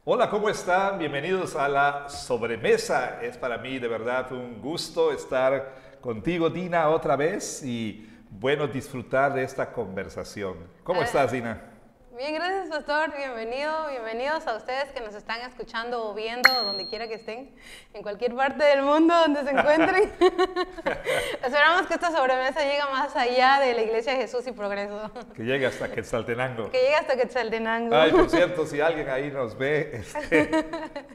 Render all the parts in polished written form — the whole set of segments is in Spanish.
Hola, ¿cómo están? Bienvenidos a la sobremesa. Es para mí de verdad un gusto estar contigo, Dina, otra vez y bueno, disfrutar de esta conversación. ¿Cómo estás, Dina? Bien, gracias, pastor. Bienvenidos a ustedes que nos están escuchando o viendo, donde quiera que estén, en cualquier parte del mundo donde se encuentren. Esperamos que esta sobremesa llegue más allá de la Iglesia de Jesús y Progreso. Que llegue hasta Quetzaltenango. Que llegue hasta Quetzaltenango. Ay, por cierto, si alguien ahí nos ve,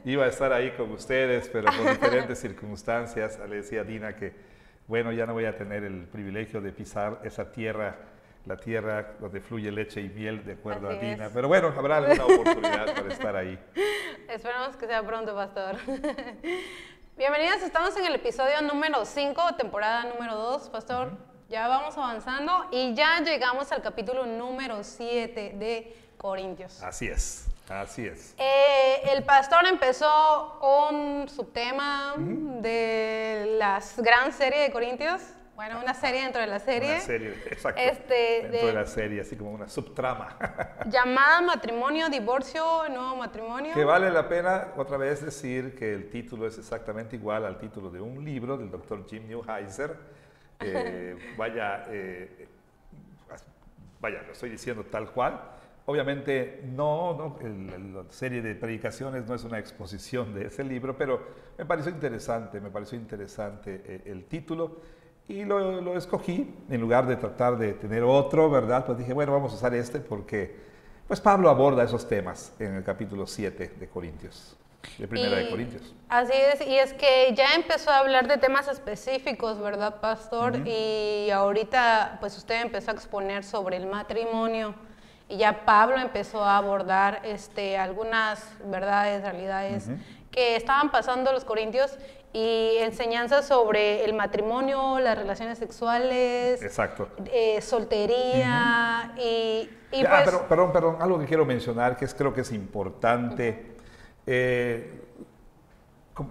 iba a estar ahí con ustedes, pero por diferentes circunstancias, le decía a Dina que, bueno, ya no voy a tener el privilegio de pisar esa tierra, la tierra donde fluye leche y miel, de acuerdo Así a Dina. es. Pero bueno, habrá alguna oportunidad para estar ahí. Esperamos que sea pronto, pastor. Bienvenidos, estamos en el episodio número 5, temporada número 2, pastor. Ya vamos avanzando y ya llegamos al capítulo número 7 de Corintios. Así es, así es. El pastor empezó un subtema de la gran serie de Corintios. Bueno, una serie dentro de la serie. Una serie, exacto. Dentro de la serie, así como una subtrama. Llamada Matrimonio, Divorcio, Nuevo Matrimonio. Que vale la pena otra vez decir que el título es exactamente igual al título de un libro del doctor Jim Newheiser. Vaya, lo estoy diciendo tal cual. Obviamente la serie de predicaciones no es una exposición de ese libro, pero me pareció interesante el título. Y lo escogí, en lugar de tratar de tener otro, ¿verdad? Pues dije, bueno, vamos a usar este porque pues Pablo aborda esos temas en el capítulo 7 de Corintios, de Primera de Corintios. Así es, y es que ya empezó a hablar de temas específicos, ¿verdad, pastor? Y ahorita, pues usted empezó a exponer sobre el matrimonio, y ya Pablo empezó a abordar algunas verdades, realidades que estaban pasando los corintios, y enseñanzas sobre el matrimonio, las relaciones sexuales, Exacto. Soltería, y Ah, pues... perdón, algo que quiero mencionar que creo que es importante,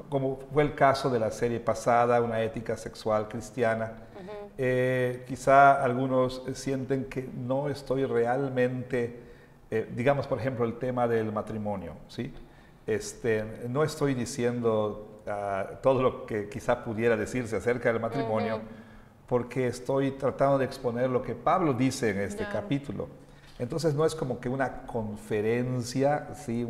como fue el caso de la serie pasada, una ética sexual cristiana, quizá algunos sienten que no estoy realmente, digamos por ejemplo el tema del matrimonio, ¿sí? No estoy diciendo todo lo que quizá pudiera decirse acerca del matrimonio, porque estoy tratando de exponer lo que Pablo dice en este capítulo. Entonces no es como que una conferencia, ¿sí?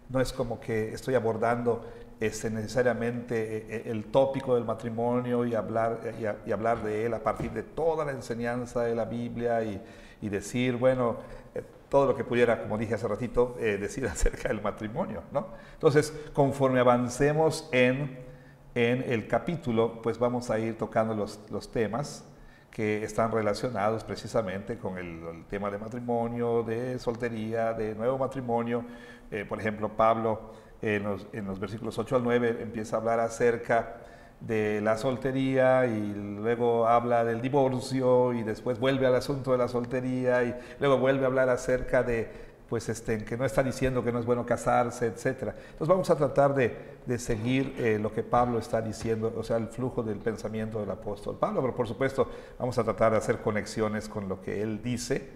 No es como que estoy abordando necesariamente el tópico del matrimonio y hablar de él a partir de toda la enseñanza de la Biblia y decir, bueno, todo lo que pudiera, como dije hace ratito, decir acerca del matrimonio, ¿no? Entonces, conforme avancemos en el capítulo, pues vamos a ir tocando los temas que están relacionados precisamente con el tema de matrimonio, de soltería, de nuevo matrimonio. Por ejemplo, Pablo en los versículos 8 al 9 empieza a hablar acerca de la soltería y luego habla del divorcio y después vuelve al asunto de la soltería y luego vuelve a hablar acerca de, pues, que no está diciendo que no es bueno casarse, etc. Entonces vamos a tratar de seguir lo que Pablo está diciendo, o sea, el flujo del pensamiento del apóstol Pablo, pero por supuesto vamos a tratar de hacer conexiones con lo que él dice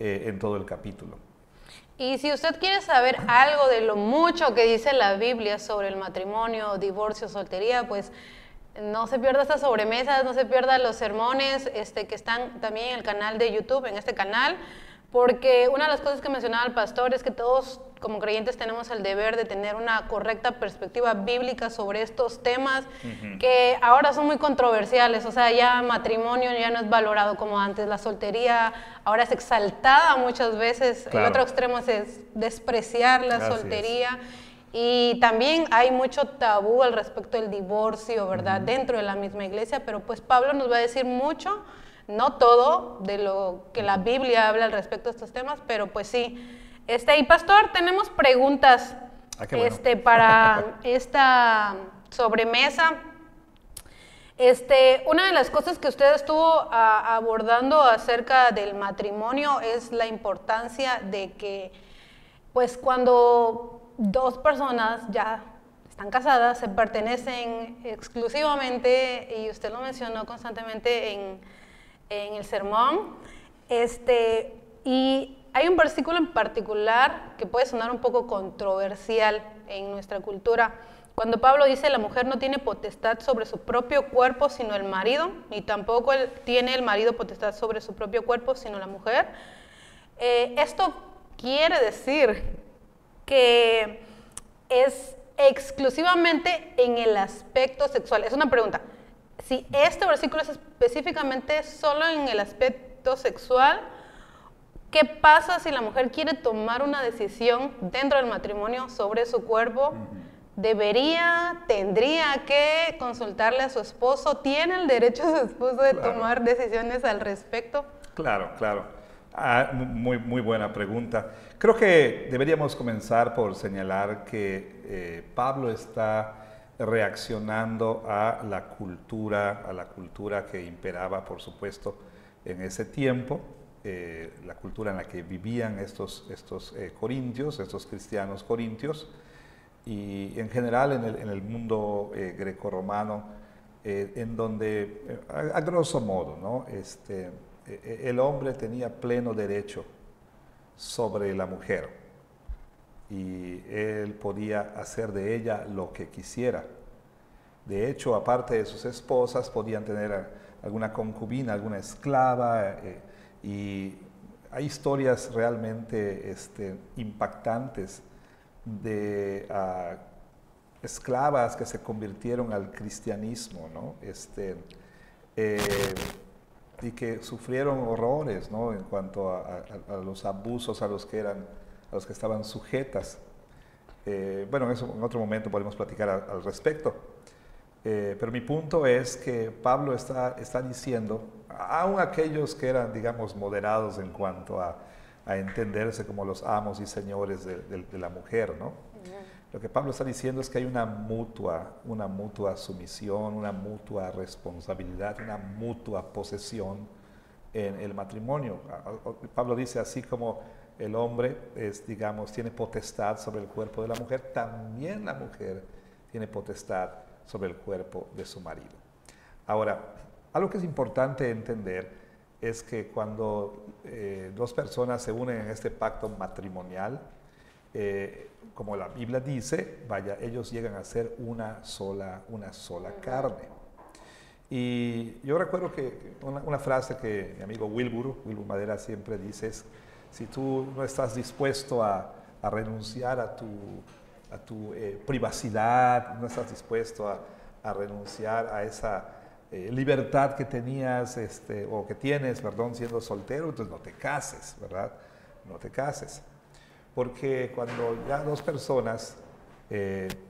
en todo el capítulo. Y si usted quiere saber algo de lo mucho que dice la Biblia sobre el matrimonio, divorcio, soltería, pues no se pierda estas sobremesas, no se pierda los sermones que están también en el canal de YouTube, en este canal, porque una de las cosas que mencionaba el pastor es que todos como creyentes tenemos el deber de tener una correcta perspectiva bíblica sobre estos temas que ahora son muy controversiales. O sea, ya matrimonio ya no es valorado como antes, la soltería ahora es exaltada muchas veces. Claro. El otro extremo es despreciar la soltería. Y también hay mucho tabú al respecto del divorcio, ¿verdad? Dentro de la misma iglesia, pero pues Pablo nos va a decir mucho, no todo de lo que la Biblia habla al respecto de estos temas, pero pues sí. Y pastor, tenemos preguntas bueno. Para esta sobremesa. Una de las cosas que usted estuvo abordando acerca del matrimonio es la importancia de que, pues el dos personas ya están casadas, se pertenecen exclusivamente, y usted lo mencionó constantemente en el sermón, y hay un versículo en particular que puede sonar un poco controversial en nuestra cultura. Cuando Pablo dice, la mujer no tiene potestad sobre su propio cuerpo sino el marido, ni tampoco tiene el marido potestad sobre su propio cuerpo sino la mujer. Esto quiere decir que es exclusivamente en el aspecto sexual. Es una pregunta. Si este versículo es específicamente solo en el aspecto sexual, ¿qué pasa si la mujer quiere tomar una decisión dentro del matrimonio sobre su cuerpo? Tendría que consultarle a su esposo, ¿tiene el derecho su esposo de tomar decisiones al respecto? Claro, claro. Muy buena pregunta. Creo que deberíamos comenzar por señalar que Pablo está reaccionando a la cultura que imperaba, por supuesto, en ese tiempo, la cultura en la que vivían estos corintios, estos cristianos corintios, y en general en el mundo grecorromano, en donde, a grosso modo, ¿no? El hombre tenía pleno derecho sobre la mujer y él podía hacer de ella lo que quisiera. De hecho, aparte de sus esposas, podían tener alguna concubina, alguna esclava, y hay historias realmente impactantes de esclavas que se convirtieron al cristianismo, ¿no? Y que sufrieron horrores, ¿no? En cuanto a los abusos a los que estaban sujetas. Bueno, eso en otro momento podemos platicar al respecto. Pero mi punto es que Pablo está diciendo, aun aquellos que eran, digamos, moderados en cuanto a entenderse como los amos y señores de la mujer, ¿no? Lo que Pablo está diciendo es que hay una mutua sumisión, una mutua responsabilidad, una mutua posesión en el matrimonio. Pablo dice, así como el hombre tiene potestad sobre el cuerpo de la mujer, también la mujer tiene potestad sobre el cuerpo de su marido. Ahora, algo que es importante entender es que cuando dos personas se unen en este pacto matrimonial, como la Biblia dice, ellos llegan a ser una sola carne. Y yo recuerdo que una frase que mi amigo Wilbur Madera siempre dice es, si tú no estás dispuesto a renunciar a tu privacidad, no estás dispuesto a renunciar a esa libertad que tenías, o que tienes, perdón, siendo soltero, entonces no te cases, ¿verdad? No te cases. Porque cuando ya dos personas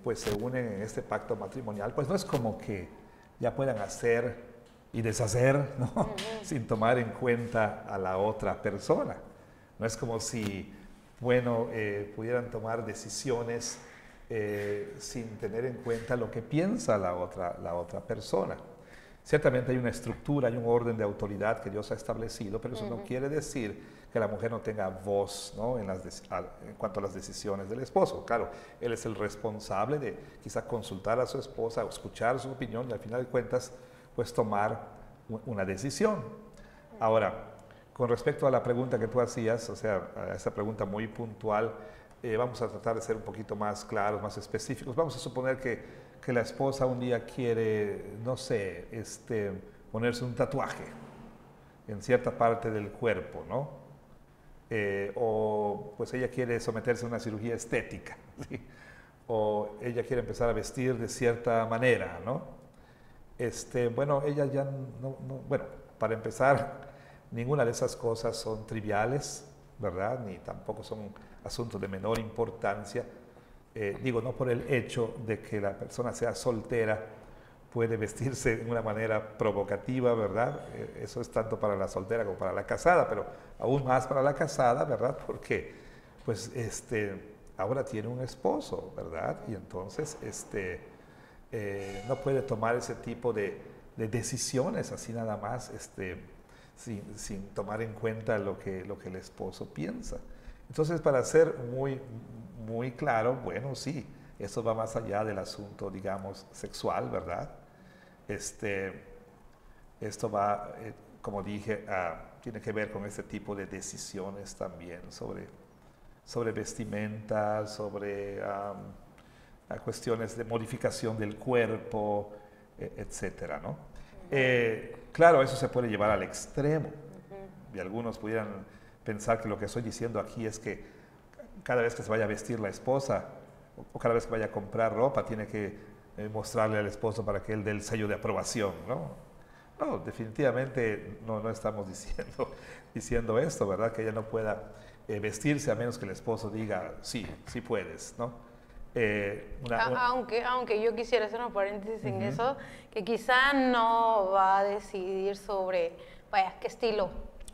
pues se unen en este pacto matrimonial, pues no es como que ya puedan hacer y deshacer, ¿no? Sin tomar en cuenta a la otra persona. No es como si, bueno, pudieran tomar decisiones sin tener en cuenta lo que piensa la otra persona. Ciertamente hay una estructura, hay un orden de autoridad que Dios ha establecido, pero eso no quiere decir que la mujer no tenga voz, ¿no? en cuanto a las decisiones del esposo. Claro, él es el responsable de quizá consultar a su esposa, o escuchar su opinión y al final de cuentas, pues tomar una decisión. Ahora, con respecto a la pregunta que tú hacías, o sea, a esa pregunta muy puntual, vamos a tratar de ser un poquito más claros, más específicos. Vamos a suponer que la esposa un día quiere, no sé, ponerse un tatuaje en cierta parte del cuerpo, ¿no? O pues ella quiere someterse a una cirugía estética, ¿sí? O ella quiere empezar a vestir de cierta manera, ¿no? Bueno, ella ya bueno, para empezar, ninguna de esas cosas son triviales, ¿verdad? Ni tampoco son asuntos de menor importancia. Digo, no por el hecho de que la persona sea soltera, puede vestirse de una manera provocativa, ¿verdad? Eso es tanto para la soltera como para la casada, pero aún más para la casada, ¿verdad? Porque, pues, ahora tiene un esposo, ¿verdad? Y entonces, no puede tomar ese tipo de decisiones así nada más, sin tomar en cuenta lo que el esposo piensa. Entonces, para ser muy claro, bueno, sí, eso va más allá del asunto, digamos, sexual, ¿verdad? Esto va, como dije, tiene que ver con este tipo de decisiones también sobre vestimenta, sobre cuestiones de modificación del cuerpo, etcétera, ¿no? Claro, eso se puede llevar al extremo, y algunos pudieran pensar que lo que estoy diciendo aquí es que cada vez que se vaya a vestir la esposa o cada vez que vaya a comprar ropa tiene que mostrarle al esposo para que él dé el sello de aprobación, ¿no? No, definitivamente no estamos diciendo esto, ¿verdad? Que ella no pueda vestirse a menos que el esposo diga, sí, sí puedes, ¿no? Aunque yo quisiera hacer un paréntesis en eso, que quizá no va a decidir sobre, vaya, qué estilo.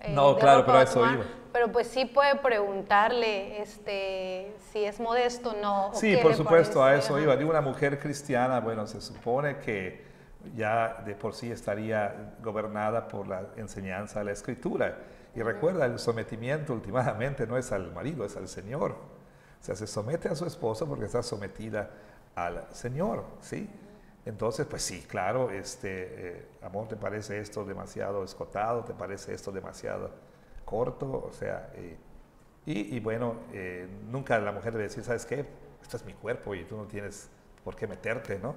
No, claro, pero a eso iba. Pero pues sí puede preguntarle si es modesto o no. Sí, por supuesto, a eso iba. De una mujer cristiana, bueno, se supone que ya de por sí estaría gobernada por la enseñanza de la Escritura. Y recuerda, el sometimiento últimamente no es al marido, es al Señor. O sea, se somete a su esposo porque está sometida al Señor, ¿sí? Entonces, pues sí, claro, amor, ¿te parece esto demasiado escotado? ¿Te parece esto demasiado corto? O sea, y bueno, nunca la mujer debe decir, ¿sabes qué? Este es mi cuerpo y tú no tienes por qué meterte, ¿no?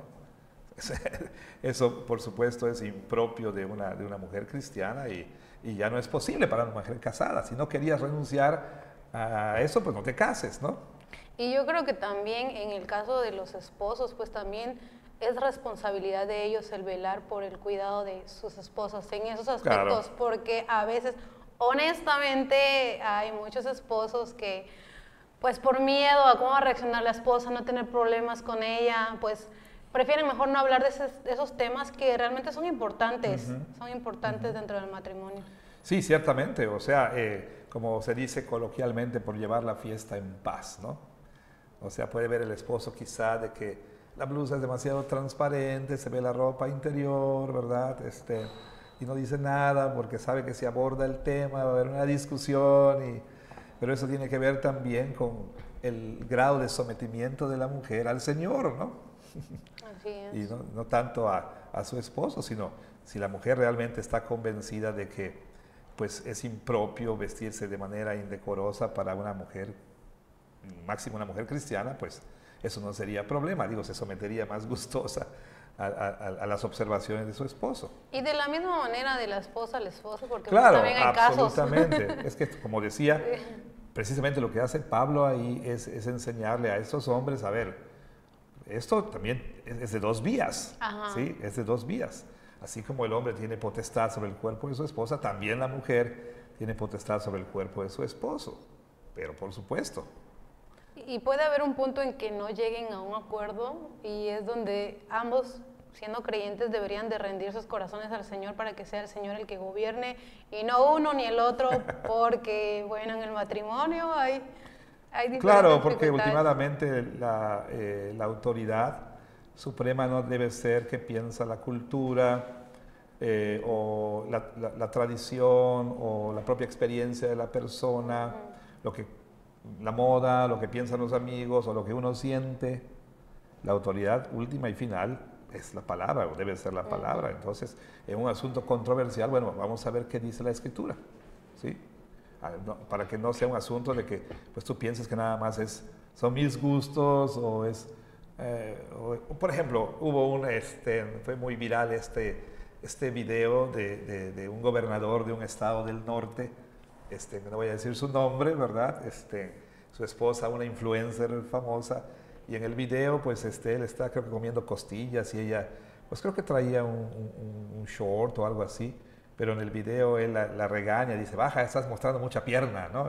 Eso, por supuesto, es impropio de una mujer cristiana y ya no es posible para una mujer casada. Si no querías renunciar a eso, pues no te cases, ¿no? Y yo creo que también en el caso de los esposos, pues también es responsabilidad de ellos el velar por el cuidado de sus esposas en esos aspectos, claro. Porque a veces, honestamente, hay muchos esposos que, pues por miedo a cómo va a reaccionar la esposa, no tener problemas con ella, pues prefieren mejor no hablar de esos temas que realmente son importantes, dentro del matrimonio. Sí, ciertamente, o sea, como se dice coloquialmente, por llevar la fiesta en paz, ¿no? O sea, puede ver el esposo quizá de que la blusa es demasiado transparente, se ve la ropa interior, ¿verdad? Y no dice nada porque sabe que si aborda el tema va a haber una discusión, pero eso tiene que ver también con el grado de sometimiento de la mujer al Señor, ¿no? Así es. Y no tanto a su esposo, sino si la mujer realmente está convencida de que pues, es impropio vestirse de manera indecorosa para una mujer, máximo una mujer cristiana, pues eso no sería problema, digo, se sometería más gustosa a las observaciones de su esposo. Y de la misma manera de la esposa al esposo, porque claro, también hay absolutamente. casos. Es que, como decía, precisamente lo que hace Pablo ahí es enseñarle a estos hombres, a ver, esto también es de dos vías, ¿sí? Es de dos vías. Así como el hombre tiene potestad sobre el cuerpo de su esposa, también la mujer tiene potestad sobre el cuerpo de su esposo, pero por supuesto. Y puede haber un punto en que no lleguen a un acuerdo y es donde ambos, siendo creyentes, deberían de rendir sus corazones al Señor para que sea el Señor el que gobierne y no uno ni el otro, porque, bueno, en el matrimonio hay diferentes claro, porque últimamente la autoridad suprema no debe ser que piensa la cultura o la tradición o la propia experiencia de la persona, la moda, lo que piensan los amigos o lo que uno siente. La autoridad última y final es la palabra, o debe ser la palabra. Entonces, en un asunto controversial, bueno, vamos a ver qué dice la Escritura, ¿sí? Para que no sea un asunto de que pues, tú pienses que nada más son mis gustos o es... por ejemplo, hubo fue muy viral este video de un gobernador de un estado del norte, no voy a decir su nombre, ¿verdad? Su esposa, una influencer famosa, y en el video, pues, él está, creo que comiendo costillas, y ella, pues, creo que traía un short o algo así, pero en el video él la regaña, dice, baja, estás mostrando mucha pierna, ¿no?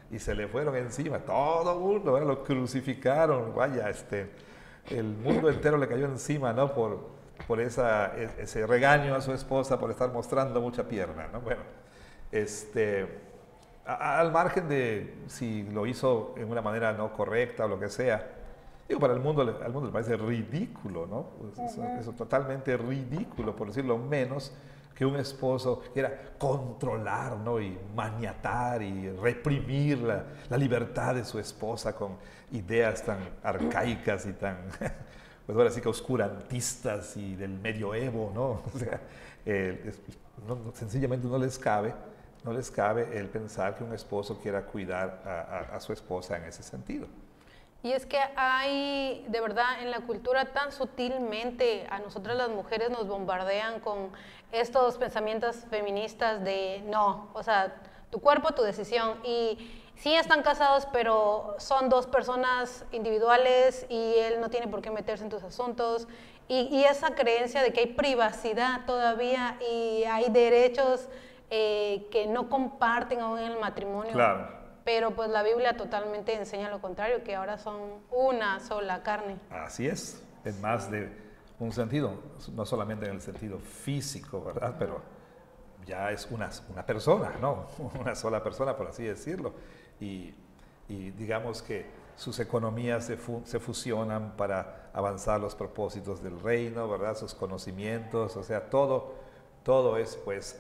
Y se le fueron encima, todo el mundo, ¿verdad? Lo crucificaron, vaya, el mundo entero le cayó encima, ¿no? Por ese regaño a su esposa por estar mostrando mucha pierna, ¿no? Bueno, al margen de si lo hizo en una manera no correcta o lo que sea, digo, al mundo le parece ridículo, ¿no? Eso totalmente ridículo, por decirlo menos, que un esposo quiera controlar, ¿no? Y maniatar y reprimir la libertad de su esposa con ideas tan arcaicas y tan, pues ahora sí que oscurantistas y del medioevo, ¿no? O sea, sencillamente no les cabe no les cabe el pensar que un esposo quiera cuidar a su esposa en ese sentido. Y es que hay, de verdad, en la cultura tan sutilmente a nosotras las mujeres nos bombardean con estos pensamientos feministas de no, o sea, tu cuerpo, tu decisión. Y sí están casados, pero son dos personas individuales y él no tiene por qué meterse en tus asuntos. Y esa creencia de que hay privacidad todavía y hay derechos que no comparten aún en el matrimonio. Claro. Pero pues la Biblia totalmente enseña lo contrario, que ahora son una sola carne. Así es, en más de un sentido, no solamente en el sentido físico, ¿verdad? Pero ya es una persona, ¿no? Una sola persona, por así decirlo. Y digamos que sus economías se fusionan para avanzar los propósitos del reino, ¿verdad? Sus conocimientos, o sea, todo es pues...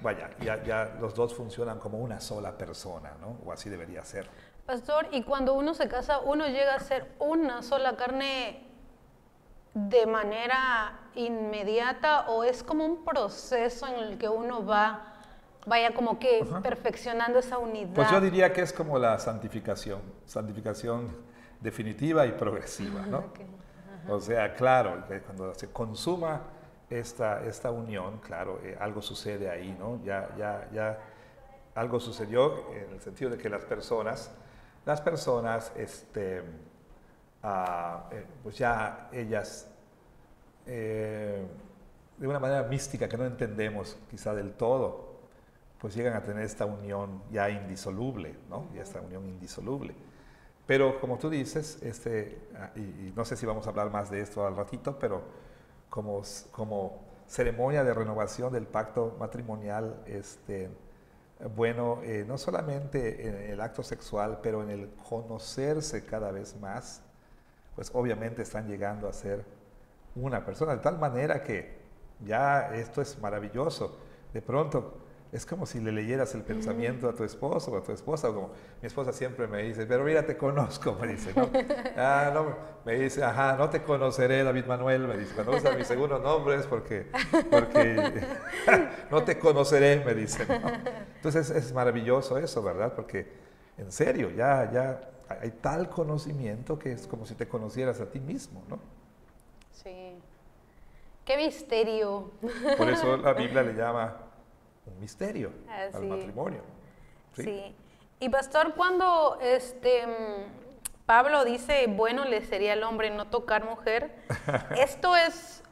vaya, ya los dos funcionan como una sola persona, ¿no? O así debería ser. Pastor, y cuando uno se casa, uno llega a ser una sola carne de manera inmediata, o es como un proceso en el que uno vaya como que perfeccionando esa unidad. Pues yo diría que es como la santificación definitiva y progresiva, ¿no? Okay. O sea, claro, que cuando se consuma esta unión, claro, algo sucede ahí, ¿no? Ya algo sucedió en el sentido de que las personas, pues ya ellas, de una manera mística que no entendemos quizá del todo, pues llegan a tener esta unión ya indisoluble, ¿no? Ya esta unión indisoluble. Pero como tú dices, y no sé si vamos a hablar más de esto al ratito, pero como ceremonia de renovación del pacto matrimonial, bueno, no solamente en el acto sexual, pero en el conocerse cada vez más, pues obviamente están llegando a ser una persona, de tal manera que ya esto es maravilloso. De pronto es como si le leyeras el pensamiento a tu esposo o a tu esposa, como mi esposa siempre me dice, pero mira, te conozco, me dice, ¿no? No, me dice, ajá, no te conoceré, David Manuel, me dice, cuando usa mi segundo nombre es porque no te conoceré, me dice, ¿no? Entonces es maravilloso eso, ¿verdad? Porque en serio, ya hay tal conocimiento que es como si te conocieras a ti mismo, ¿no? Sí. ¡Qué misterio! Por eso la Biblia le llama un misterio al matrimonio. ¿Sí? Sí. Y pastor, cuando Pablo dice, bueno, le sería al hombre no tocar mujer, ¿esto es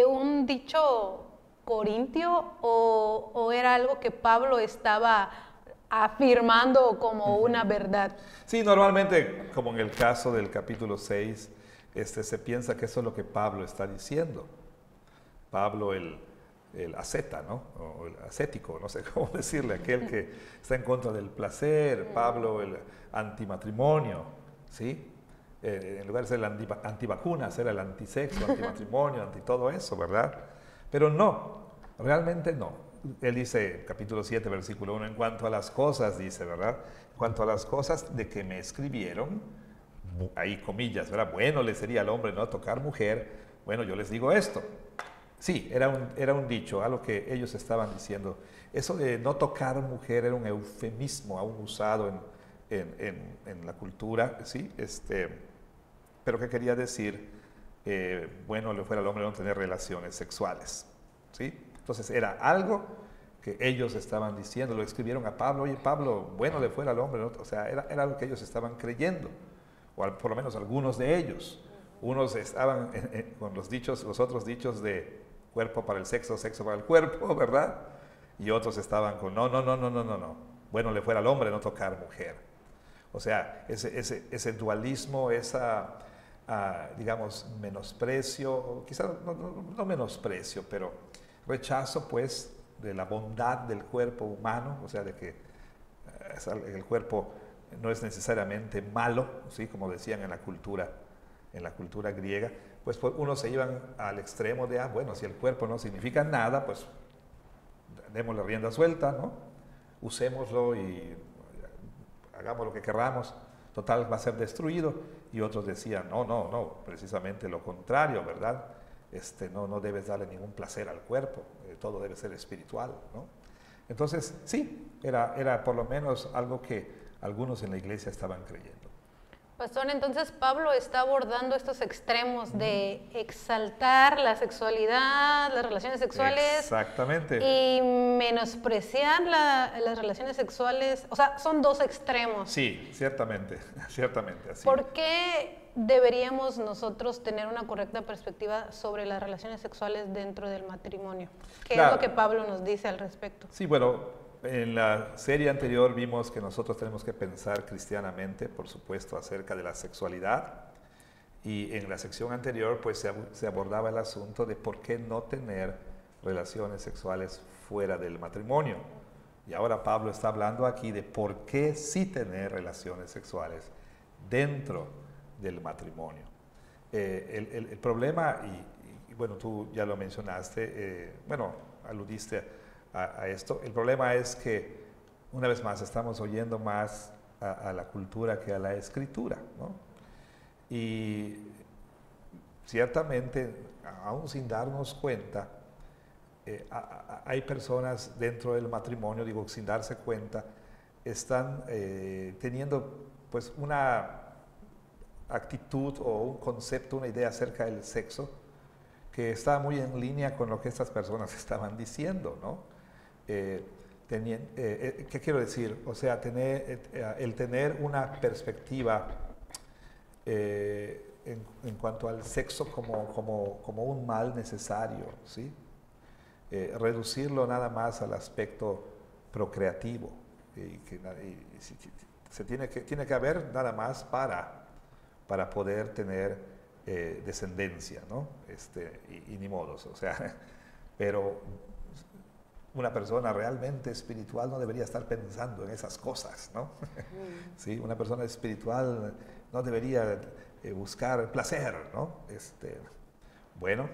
un dicho corintio o era algo que Pablo estaba afirmando como una verdad? Sí, normalmente, como en el caso del capítulo 6, se piensa que eso es lo que Pablo está diciendo. Pablo, el asceta, ¿no? O el ascético, no sé cómo decirle, aquel que está en contra del placer, Pablo el antimatrimonio, ¿sí? En lugar de ser el antivacunas, era el antisexo, antimatrimonio, anti todo eso, ¿verdad? Pero no, realmente no. Él dice, capítulo 7, versículo 1, en cuanto a las cosas, dice, ¿verdad? En cuanto a las cosas de que me escribieron, ahí comillas, ¿verdad? Bueno, le sería al hombre no tocar mujer, bueno, yo les digo esto. Sí, era un dicho, algo que ellos estaban diciendo. Eso de no tocar mujer era un eufemismo aún usado en la cultura, ¿sí? Pero ¿qué quería decir? Bueno, le fuera al hombre no tener relaciones sexuales, ¿sí? Entonces era algo que ellos estaban diciendo, lo escribieron a Pablo, oye Pablo, bueno le fuera al hombre, ¿no? O sea, era algo que ellos estaban creyendo, o por lo menos algunos de ellos. Unos estaban con los otros dichos de cuerpo para el sexo, sexo para el cuerpo, ¿verdad? Y otros estaban con no. Bueno, le fuera al hombre no tocar mujer. O sea, ese dualismo, digamos, menosprecio, quizás no menosprecio, pero rechazo, pues, de la bondad del cuerpo humano, o sea, de que el cuerpo no es necesariamente malo, ¿sí? Como decían en la cultura griega, pues unos se iban al extremo de, bueno, si el cuerpo no significa nada, pues démosle rienda suelta, ¿no? Usémoslo y hagamos lo que querramos, total va a ser destruido. Y otros decían, no, precisamente lo contrario, ¿verdad? No debes darle ningún placer al cuerpo, todo debe ser espiritual, ¿no? Entonces, sí, era por lo menos algo que algunos en la iglesia estaban creyendo. Pastor, entonces Pablo está abordando estos extremos de exaltar la sexualidad, las relaciones sexuales. Exactamente. Y menospreciar las relaciones sexuales. O sea, son dos extremos. Sí, ciertamente, ciertamente. Así. ¿Por qué deberíamos nosotros tener una correcta perspectiva sobre las relaciones sexuales dentro del matrimonio? ¿Qué es lo que Pablo nos dice al respecto? Sí, bueno, en la serie anterior vimos que nosotros tenemos que pensar cristianamente, por supuesto, acerca de la sexualidad. Y en la sección anterior, pues se abordaba el asunto de por qué no tener relaciones sexuales fuera del matrimonio. Y ahora Pablo está hablando aquí de por qué sí tener relaciones sexuales dentro del matrimonio. El problema, y bueno, tú ya lo mencionaste, bueno, aludiste a esto, el problema es que, una vez más, estamos oyendo más a la cultura que a la escritura, ¿no? Y ciertamente, aún sin darnos cuenta, hay personas dentro del matrimonio, digo, sin darse cuenta, están teniendo pues una actitud o un concepto, una idea acerca del sexo que está muy en línea con lo que estas personas estaban diciendo, ¿no? ¿Qué quiero decir? O sea, el tener una perspectiva en cuanto al sexo como un mal necesario, ¿sí? Reducirlo nada más al aspecto procreativo, tiene que haber nada más para poder tener descendencia, ¿no? Y ni modos, o sea, pero una persona realmente espiritual no debería estar pensando en esas cosas, ¿no? ¿Sí? Una persona espiritual no debería buscar placer, ¿no? Bueno,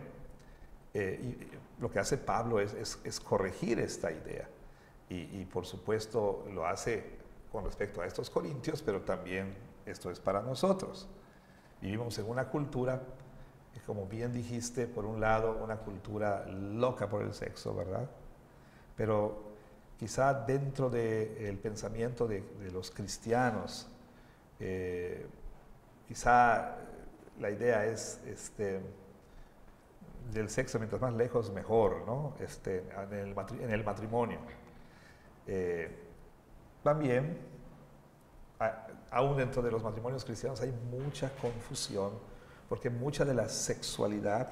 y lo que hace Pablo es corregir esta idea. Y por supuesto lo hace con respecto a estos corintios, pero también esto es para nosotros. Vivimos en una cultura, como bien dijiste, por un lado, una cultura loca por el sexo, ¿verdad? Pero quizá dentro del pensamiento de los cristianos, quizá la idea es del sexo mientras más lejos mejor, ¿no? En el matrimonio. También, aún dentro de los matrimonios cristianos hay mucha confusión, porque mucha de la sexualidad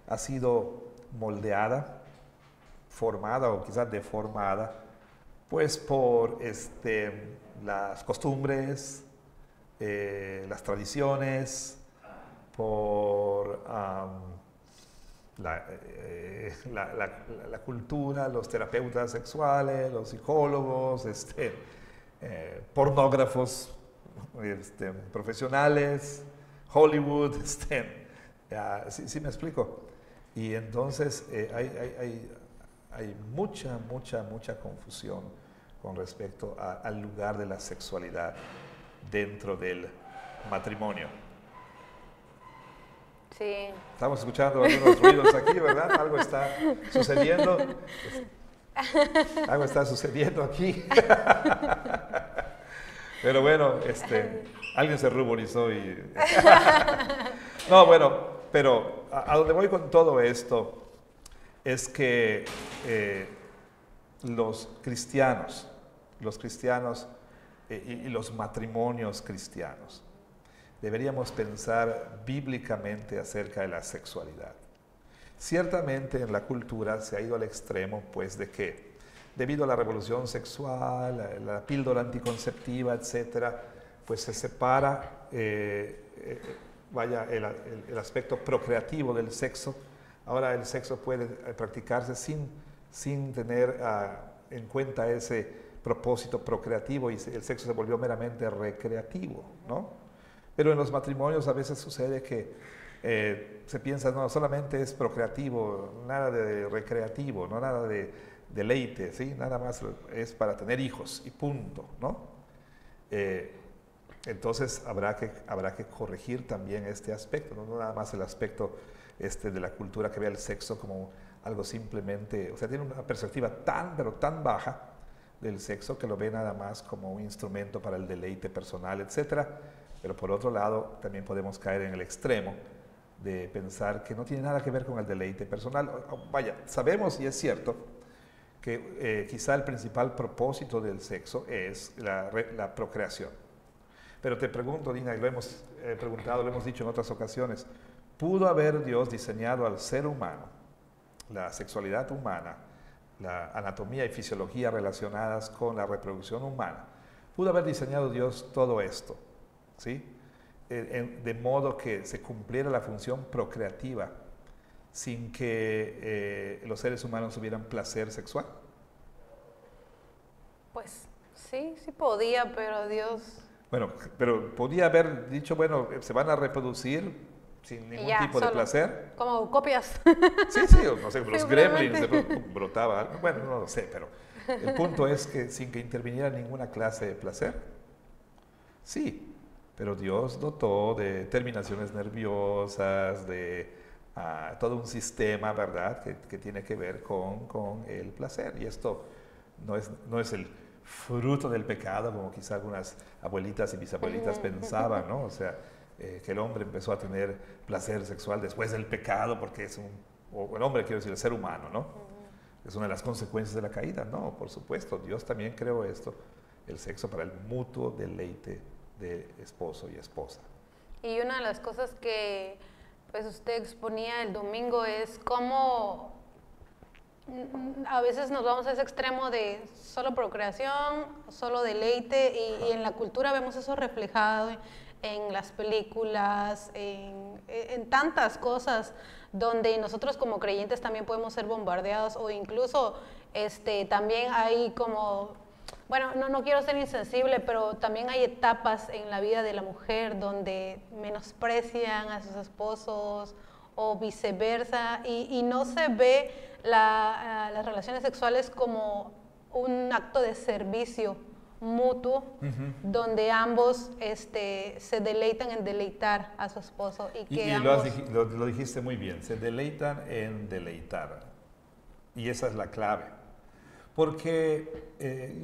ha sido moldeada, formada o quizás deformada, pues por las costumbres, las tradiciones, por la cultura, los terapeutas sexuales, los psicólogos, pornógrafos profesionales, Hollywood, ¿sí me explico? Y entonces hay mucha confusión con respecto al lugar de la sexualidad dentro del matrimonio. Sí. Estamos escuchando algunos ruidos aquí, ¿verdad? Algo está sucediendo. Algo está sucediendo aquí. Pero bueno, alguien se ruborizó y... No, bueno, pero a donde voy con todo esto es que los cristianos y los matrimonios cristianos deberíamos pensar bíblicamente acerca de la sexualidad. Ciertamente en la cultura se ha ido al extremo, pues, de que debido a la revolución sexual, la píldora anticonceptiva, etcétera, pues se separa el aspecto procreativo del sexo. Ahora el sexo puede practicarse sin tener en cuenta ese propósito procreativo y el sexo se volvió meramente recreativo, ¿no? Pero en los matrimonios a veces sucede que se piensa, no, solamente es procreativo, nada de recreativo, no nada de deleite, ¿sí? Nada más es para tener hijos y punto, ¿no? Entonces habrá que corregir también este aspecto, no nada más el aspecto de la cultura que ve el sexo como algo simplemente, o sea, tiene una perspectiva tan, pero tan baja del sexo que lo ve nada más como un instrumento para el deleite personal, etcétera. Pero por otro lado, también podemos caer en el extremo de pensar que no tiene nada que ver con el deleite personal. Vaya, sabemos y es cierto que quizá el principal propósito del sexo es la procreación. Pero te pregunto, Dina, y lo hemos preguntado, lo hemos dicho en otras ocasiones, ¿pudo haber Dios diseñado al ser humano, la sexualidad humana, la anatomía y fisiología relacionadas con la reproducción humana? ¿Pudo haber diseñado Dios todo esto? ¿Sí? De modo que se cumpliera la función procreativa sin que los seres humanos tuvieran placer sexual. Pues sí, sí podía, pero Dios... Bueno, pero podía haber dicho, bueno, se van a reproducir sin ningún tipo de placer. Como copias. Sí, sí, no sé, los gremlins, brotaba algo. Bueno, no lo sé, pero el punto es que sin que interviniera ninguna clase de placer. Sí, pero Dios dotó de terminaciones nerviosas, de todo un sistema, ¿verdad?, que tiene que ver con el placer. Y esto no es el fruto del pecado, como quizá algunas abuelitas y bisabuelitas pensaban, ¿no? O sea, que el hombre empezó a tener placer sexual después del pecado, porque o el hombre, quiero decir, el ser humano, ¿no? Es una de las consecuencias de la caída. No, por supuesto, Dios también creó esto, el sexo para el mutuo deleite de esposo y esposa. Y una de las cosas que pues usted exponía el domingo es cómo a veces nos vamos a ese extremo de solo procreación, solo deleite, y en la cultura vemos eso reflejado en las películas, en tantas cosas donde nosotros como creyentes también podemos ser bombardeados, o incluso también hay como, bueno, no quiero ser insensible, pero también hay etapas en la vida de la mujer donde menosprecian a sus esposos o viceversa, y no se ve las relaciones sexuales como un acto de servicio mutuo, donde ambos se deleitan en deleitar a su esposo. Y lo dijiste muy bien, se deleitan en deleitar. Y esa es la clave. Porque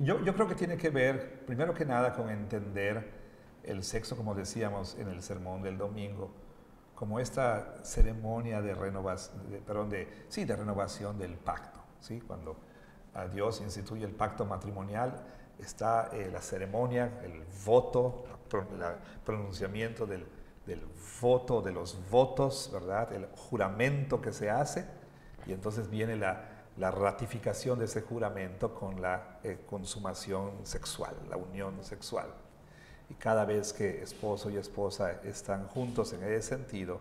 yo creo que tiene que ver, primero que nada, con entender el sexo, como decíamos en el sermón del domingo, como esta ceremonia de renovación del pacto, ¿sí? Cuando Dios instituye el pacto matrimonial, está la ceremonia, el voto, el pronunciamiento del voto, de los votos, ¿verdad? El juramento que se hace, y entonces viene la ratificación de ese juramento con la consumación sexual, la unión sexual. Y cada vez que esposo y esposa están juntos en ese sentido,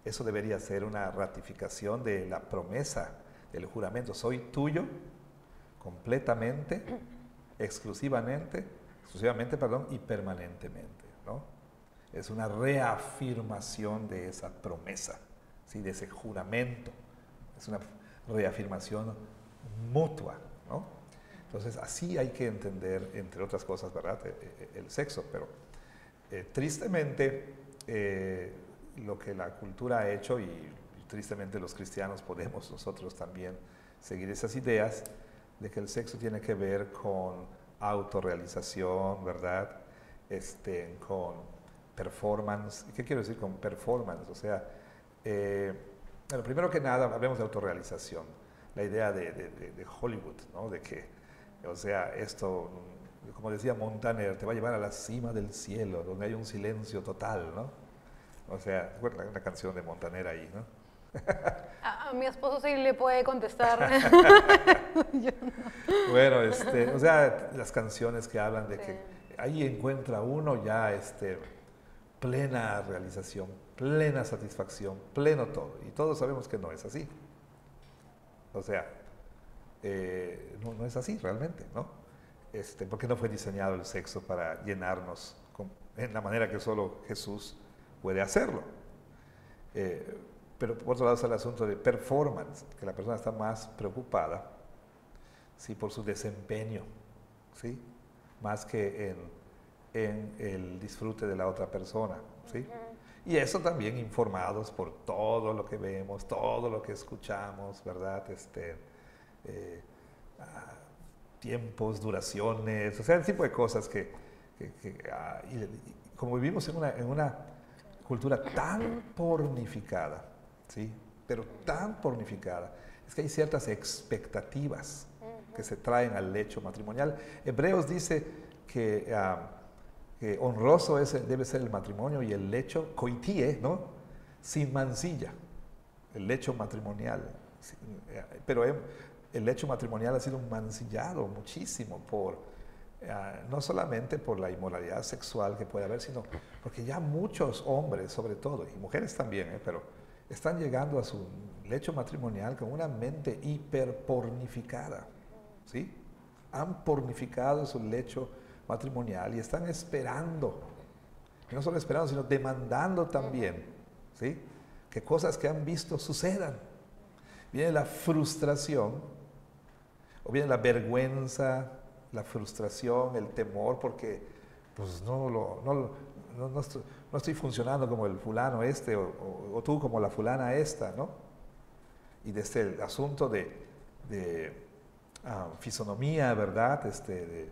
eso debería ser una ratificación de la promesa, del juramento. Soy tuyo completamente, exclusivamente, y permanentemente, ¿no? Es una reafirmación de esa promesa, ¿sí? De ese juramento. Es una reafirmación mutua, ¿no? Entonces, así hay que entender, entre otras cosas, ¿verdad?, el sexo. Pero tristemente, lo que la cultura ha hecho, y tristemente los cristianos podemos nosotros también seguir esas ideas, de que el sexo tiene que ver con autorrealización, ¿verdad?, con performance. ¿Qué quiero decir con performance? O sea, bueno, primero que nada, hablemos de autorrealización. La idea de Hollywood, ¿no?, de que, o sea, esto, como decía Montaner, te va a llevar a la cima del cielo, donde hay un silencio total, ¿no? O sea, una canción de Montaner ahí, ¿no? A mi esposo sí le puede contestar. Yo no. Bueno, o sea, las canciones que hablan de que ahí encuentra uno ya plena realización, plena satisfacción, pleno todo. Y todos sabemos que no es así. O sea, no es así realmente, ¿no? Porque no fue diseñado el sexo para llenarnos en la manera que solo Jesús puede hacerlo. Pero por otro lado está el asunto de performance, que la persona está más preocupada, ¿sí?, por su desempeño, ¿sí?, más que en el disfrute de la otra persona, ¿sí? Y eso también informados por todo lo que vemos, todo lo que escuchamos, ¿verdad? Eh, Tiempos, duraciones, o sea, el tipo de cosas y como vivimos en una cultura tan pornificada, ¿sí? Pero tan pornificada, es que hay ciertas expectativas que se traen al lecho matrimonial. Hebreos dice que honroso debe ser el matrimonio y el lecho, coitie, ¿no? Sin mancilla, el lecho matrimonial. Pero el lecho matrimonial ha sido mancillado muchísimo no solamente por la inmoralidad sexual que puede haber, sino porque ya muchos hombres, sobre todo, y mujeres también, pero están llegando a su lecho matrimonial con una mente hiperpornificada, ¿sí? Han pornificado su lecho matrimonial y están esperando, y no solo esperando, sino demandando también, ¿sí? Que cosas que han visto sucedan. Viene la frustración, o viene la vergüenza, la frustración, el temor, porque pues no estoy funcionando como el fulano o tú como la fulana esta, ¿no? Y desde el asunto de fisonomía, ¿verdad? De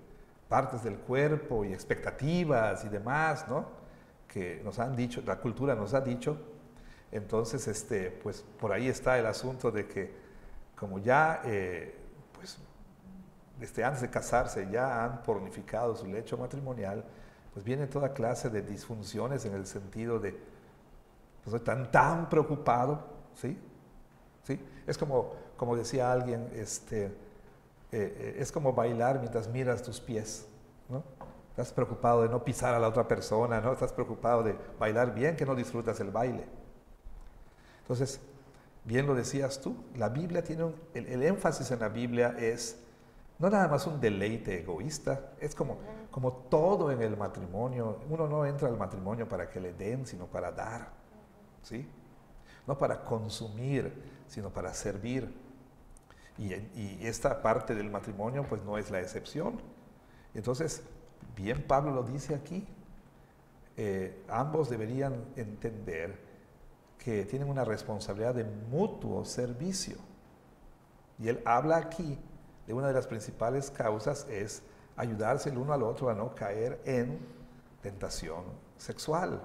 partes del cuerpo y expectativas y demás, ¿no? Que nos han dicho, la cultura nos ha dicho. Entonces, pues por ahí está el asunto de que como ya, pues antes de casarse ya han pornificado su lecho matrimonial, pues viene toda clase de disfunciones en el sentido de, pues estoy tan preocupado, ¿sí? ¿Sí? Es como decía alguien, es como bailar mientras miras tus pies, ¿no? Estás preocupado de no pisar a la otra persona, ¿no? Estás preocupado de bailar bien, que no disfrutas el baile. Entonces, bien lo decías tú, la Biblia tiene el énfasis en la Biblia es no nada más un deleite egoísta, es como todo en el matrimonio. Uno no entra al matrimonio para que le den, sino para dar, ¿sí? No para consumir, sino para servir. Y esta parte del matrimonio pues no es la excepción. Entonces, bien Pablo lo dice aquí, ambos deberían entender que tienen una responsabilidad de mutuo servicio. Y él habla aquí de una de las principales causas es ayudarse el uno al otro a no caer en tentación sexual,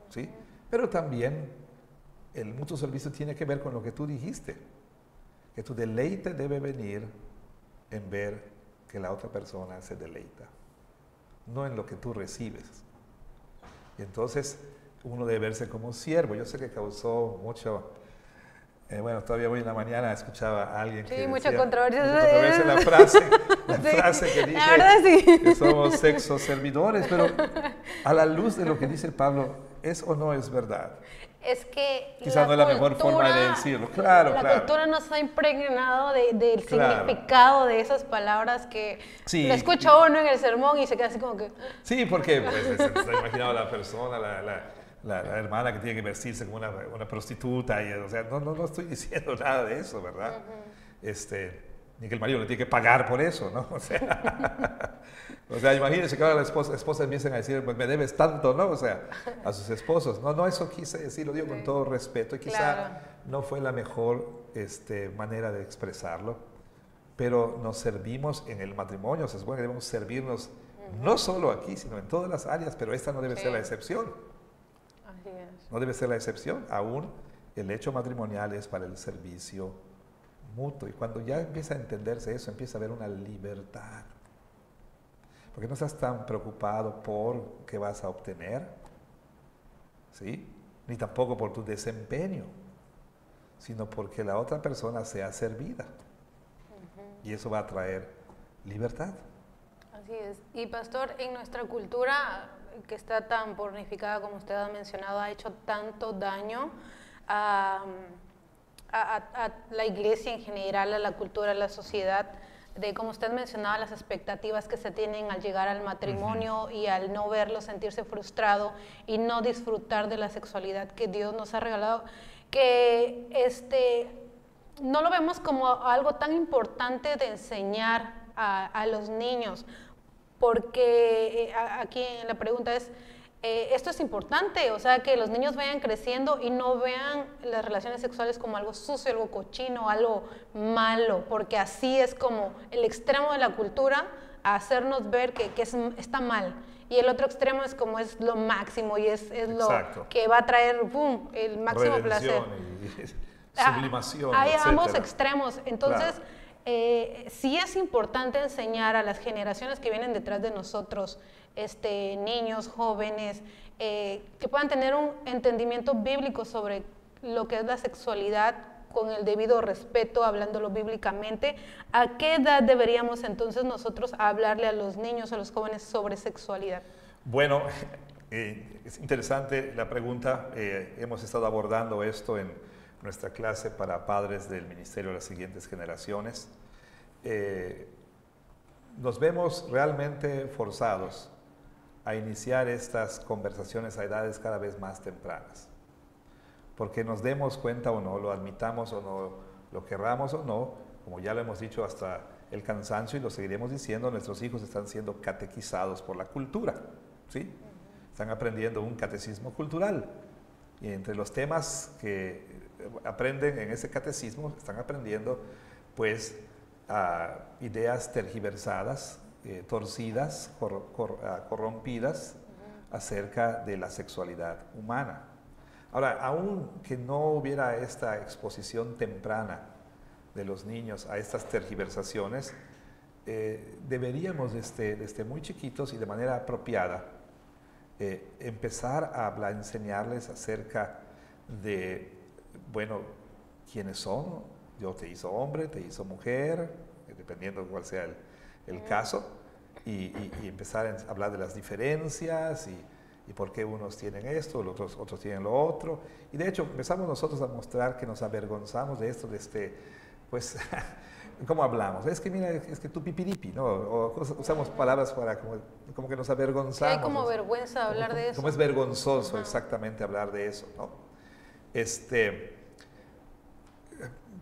¿sí? Pero también el mutuo servicio tiene que ver con lo que tú dijiste, que tu deleite debe venir en ver que la otra persona se deleita, no en lo que tú recibes. Y entonces uno debe verse como siervo. Yo sé que causó mucho... bueno, todavía hoy en la mañana escuchaba a alguien que decía... Mucha controversia. La frase que dije, sí, que somos sexo servidores, pero a la luz de lo que dice Pablo, ¿es o no es verdad? Es que quizás no es la mejor forma de decirlo. Claro, la cultura nos ha impregnado del significado de esas palabras que lo escucha uno en el sermón y se queda así como que... Sí, porque pues, se está imaginando la persona, la hermana que tiene que vestirse como una prostituta, o sea, no estoy diciendo nada de eso, ¿verdad? Ni que el marido le tiene que pagar por eso, ¿no? O sea, imagínense que ahora las esposas empiezan a decir, pues me debes tanto, ¿no? O sea, a sus esposos. No, eso quise decir, lo digo con todo respeto, y quizá no fue la mejor manera de expresarlo, pero nos servimos en el matrimonio, se supone que debemos servirnos no solo aquí, sino en todas las áreas, pero esta no debe ser la excepción. Así es. No debe ser la excepción, aún el hecho matrimonial es para el servicio mutuo. Y cuando ya empieza a entenderse eso, empieza a haber una libertad. Porque no estás tan preocupado por qué vas a obtener, ¿sí? Ni tampoco por tu desempeño, sino porque la otra persona sea servida. Y eso va a traer libertad. Así es. Y pastor, en nuestra cultura que está tan pornificada como usted ha mencionado, ha hecho tanto daño a la iglesia en general, a la cultura, a la sociedad, de como usted mencionaba, las expectativas que se tienen al llegar al matrimonio y al no verlo, sentirse frustrado y no disfrutar de la sexualidad que Dios nos ha regalado, que no lo vemos como algo tan importante de enseñar a los niños, porque aquí la pregunta es, esto es importante, o sea, que los niños vayan creciendo y no vean las relaciones sexuales como algo sucio, algo cochino, algo malo, porque así es como el extremo de la cultura a hacernos ver que está mal. Y el otro extremo es como es lo máximo y es lo que va a traer, boom, el máximo placer. Y sublimación, hay etcétera. Ambos extremos. Entonces, claro. Sí es importante enseñar a las generaciones que vienen detrás de nosotros, niños, jóvenes, que puedan tener un entendimiento bíblico sobre lo que es la sexualidad con el debido respeto, hablándolo bíblicamente. ¿A qué edad deberíamos entonces nosotros hablarle a los niños, a los jóvenes sobre sexualidad? Bueno, es interesante la pregunta. Hemos estado abordando esto en nuestra clase para padres del Ministerio de las Siguientes Generaciones. Nos vemos realmente forzados a iniciar estas conversaciones a edades cada vez más tempranas. Porque nos demos cuenta o no, lo admitamos o no, lo querramos o no, como ya lo hemos dicho hasta el cansancio y lo seguiremos diciendo, nuestros hijos están siendo catequizados por la cultura, ¿sí? Están aprendiendo un catecismo cultural. Y entre los temas que aprenden en ese catecismo, están aprendiendo pues ideas tergiversadas, torcidas, corrompidas acerca de la sexualidad humana. Ahora, aun que no hubiera esta exposición temprana de los niños a estas tergiversaciones, deberíamos desde muy chiquitos y de manera apropiada empezar a enseñarles acerca de, bueno, quiénes son. Dios te hizo hombre, te hizo mujer, dependiendo de cuál sea el caso, y empezar a hablar de las diferencias y por qué unos tienen esto, los otros tienen lo otro. Y de hecho empezamos nosotros a mostrar que nos avergonzamos de esto, pues, ¿cómo hablamos? Es que mira, es que tú pipiripi, ¿no? O usamos palabras para como que nos avergonzamos. Hay como vergüenza hablar de eso. Como es vergonzoso exactamente hablar de eso, ¿no?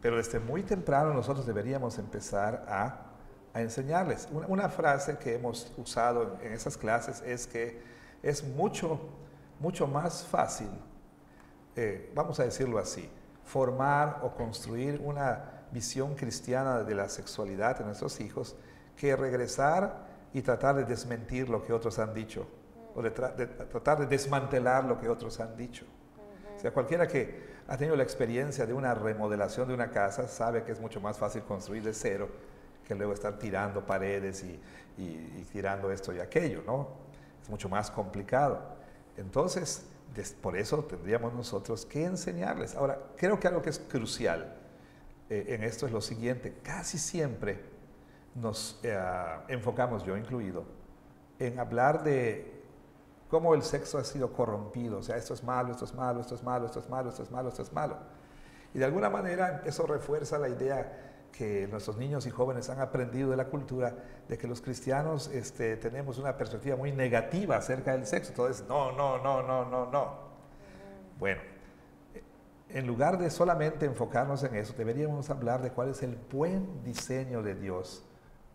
Pero desde muy temprano nosotros deberíamos empezar a enseñarles. Una frase que hemos usado en esas clases es que es mucho más fácil, vamos a decirlo así, formar o construir una visión cristiana de la sexualidad de nuestros hijos que regresar y tratar de desmentir lo que otros han dicho, o de tratar de desmantelar lo que otros han dicho. O sea, cualquiera que ha tenido la experiencia de una remodelación de una casa sabe que es mucho más fácil construir de cero que luego estar tirando paredes y tirando esto y aquello, ¿no? Es mucho más complicado. Entonces, por eso tendríamos nosotros que enseñarles. Ahora, creo que algo que es crucial en esto es lo siguiente. Casi siempre nos enfocamos, yo incluido, en hablar de cómo el sexo ha sido corrompido. O sea, esto es malo, esto es malo, esto es malo, esto es malo, esto es malo, esto es malo. Y de alguna manera eso refuerza la idea que nuestros niños y jóvenes han aprendido de la cultura de que los cristianos tenemos una perspectiva muy negativa acerca del sexo. Entonces, no. Bueno, en lugar de solamente enfocarnos en eso, deberíamos hablar de cuál es el buen diseño de Dios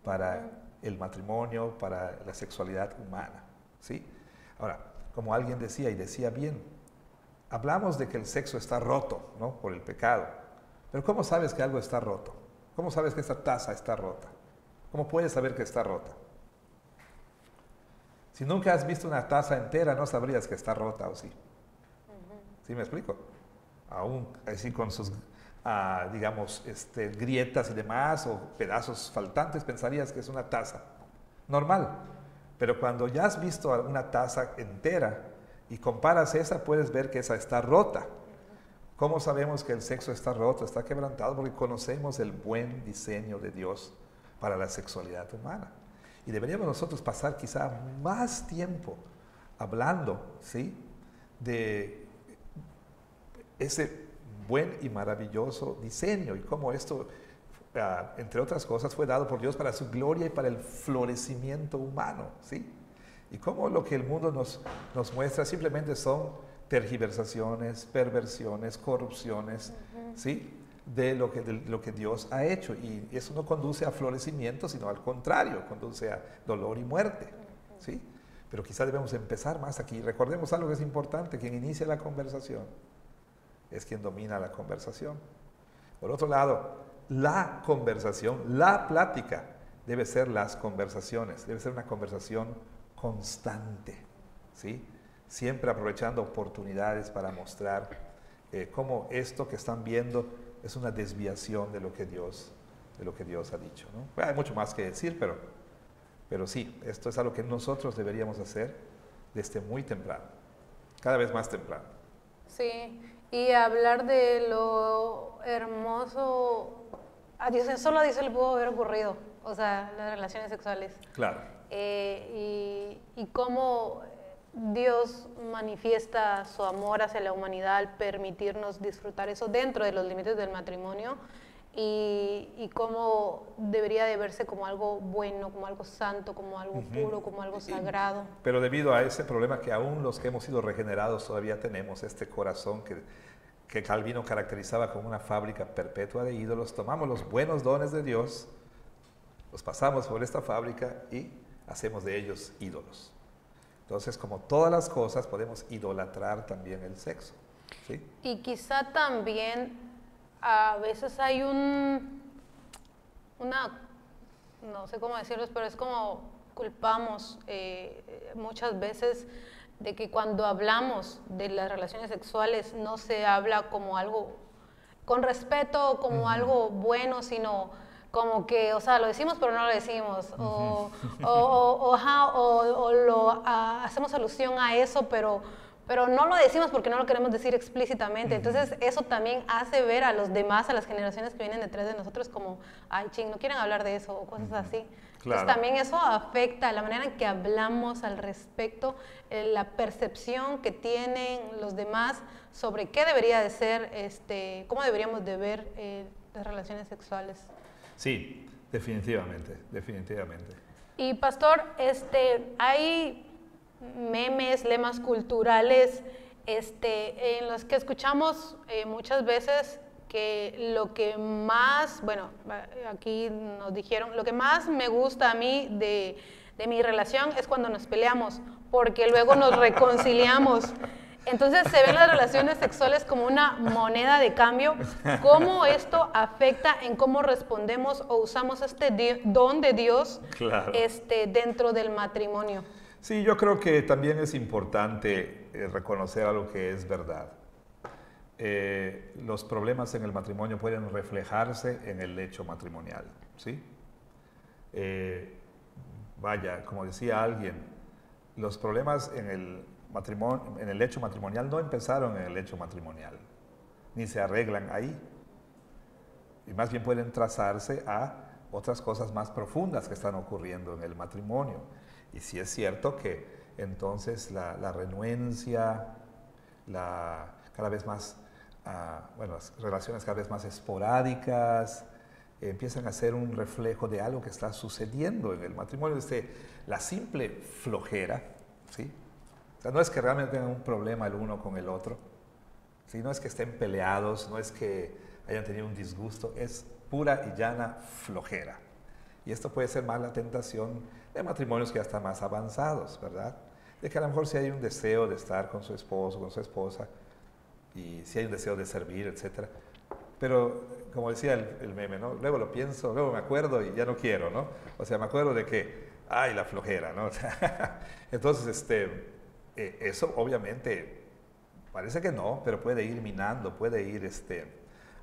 para el matrimonio, para la sexualidad humana, ¿sí? Ahora, como alguien decía, y decía bien, hablamos de que el sexo está roto, ¿no? Por el pecado. Pero ¿cómo sabes que algo está roto? ¿Cómo sabes que esta taza está rota? ¿Cómo puedes saber que está rota? Si nunca has visto una taza entera, no sabrías que está rota, ¿o sí? ¿Sí me explico? Aún así con sus, digamos, grietas y demás, o pedazos faltantes, pensarías que es una taza normal. Pero cuando ya has visto una taza entera y comparas esa, puedes ver que esa está rota. ¿Cómo sabemos que el sexo está roto, está quebrantado? Porque conocemos el buen diseño de Dios para la sexualidad humana. Y deberíamos nosotros pasar quizá más tiempo hablando, ¿sí?, de ese buen y maravilloso diseño y cómo esto, entre otras cosas, fue dado por Dios para su gloria y para el florecimiento humano, ¿sí? Y cómo lo que el mundo nos muestra simplemente son tergiversaciones, perversiones, corrupciones, ¿sí?, de lo que Dios ha hecho. Y eso no conduce a florecimiento, sino al contrario, conduce a dolor y muerte, ¿sí? Pero quizá debemos empezar más aquí. Recordemos algo que es importante, quien inicia la conversación es quien domina la conversación. Por otro lado, la conversación, la plática, debe ser las conversaciones, debe ser una conversación constante, ¿sí? Siempre aprovechando oportunidades para mostrar cómo esto que están viendo es una desviación de lo que Dios ha dicho, ¿no? Bueno, hay mucho más que decir, pero sí, esto es algo que nosotros deberíamos hacer desde muy temprano, cada vez más temprano. Sí, y hablar de lo hermoso, a Dios solo a Dios le pudo haber ocurrido, o sea, las relaciones sexuales. Claro. Y cómo Dios manifiesta su amor hacia la humanidad al permitirnos disfrutar eso dentro de los límites del matrimonio, y cómo debería de verse como algo bueno, como algo santo, como algo puro, como algo sagrado. Pero debido a ese problema que aún los que hemos sido regenerados todavía tenemos, este corazón que Calvino caracterizaba como una fábrica perpetua de ídolos, tomamos los buenos dones de Dios, los pasamos por esta fábrica y hacemos de ellos ídolos. Entonces, como todas las cosas, podemos idolatrar también el sexo, ¿sí? Y quizá también a veces hay no sé cómo decirlo, pero es como culpamos muchas veces de que cuando hablamos de las relaciones sexuales no se habla como algo con respeto, como algo bueno, sino como que, o sea, lo decimos pero no lo decimos, hacemos alusión a eso, pero no lo decimos porque no lo queremos decir explícitamente. Entonces eso también hace ver a los demás, a las generaciones que vienen detrás de nosotros como, ay, ching, no quieren hablar de eso o cosas así. Claro. Entonces también eso afecta la manera en que hablamos al respecto, la percepción que tienen los demás sobre qué debería de ser, cómo deberíamos de ver las relaciones sexuales. Sí, definitivamente, definitivamente. Y pastor, hay memes, lemas culturales, en los que escuchamos muchas veces que lo que más, bueno, aquí nos dijeron, lo que más me gusta a mí de mi relación es cuando nos peleamos, porque luego nos reconciliamos. Entonces se ven las relaciones sexuales como una moneda de cambio. ¿Cómo esto afecta en cómo respondemos o usamos este don de Dios, claro, dentro del matrimonio? Sí, yo creo que también es importante reconocer algo que es verdad. Los problemas en el matrimonio pueden reflejarse en el lecho matrimonial, ¿sí? Vaya, como decía alguien, los problemas en el lecho matrimonial no empezaron en el lecho matrimonial, ni se arreglan ahí. Y más bien pueden trazarse a otras cosas más profundas que están ocurriendo en el matrimonio. Y sí es cierto que entonces la renuencia, cada vez más, las relaciones cada vez más esporádicas, empiezan a ser un reflejo de algo que está sucediendo en el matrimonio. La simple flojera, ¿sí? O sea, no es que realmente tengan un problema el uno con el otro, ¿sí? No es que estén peleados, no es que hayan tenido un disgusto, es pura y llana flojera. Y esto puede ser más la tentación de matrimonios que ya están más avanzados, ¿verdad? De que a lo mejor sí hay un deseo de estar con su esposo, con su esposa, y sí hay un deseo de servir, etc. Pero, como decía el meme, ¿no? Luego lo pienso, luego me acuerdo y ya no quiero, ¿no? O sea, me acuerdo de que, ay, la flojera, ¿no? Entonces, eso obviamente parece que no, pero puede ir minando, puede ir,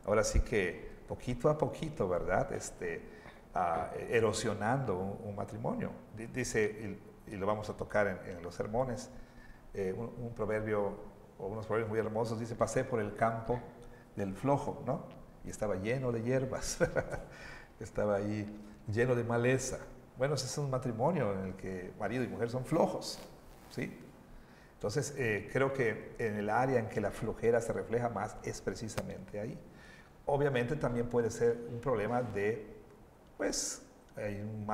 ahora sí que poquito a poquito, ¿verdad? Erosionando un matrimonio. Dice, y lo vamos a tocar en los sermones, un proverbio, o unos proverbios muy hermosos, dice, pasé por el campo del flojo, ¿no? Y estaba lleno de hierbas, estaba ahí lleno de maleza. Bueno, ese es un matrimonio en el que marido y mujer son flojos, ¿sí? Entonces, creo que en el área en que la flojera se refleja más es precisamente ahí. Obviamente también puede ser un problema de, pues, hay un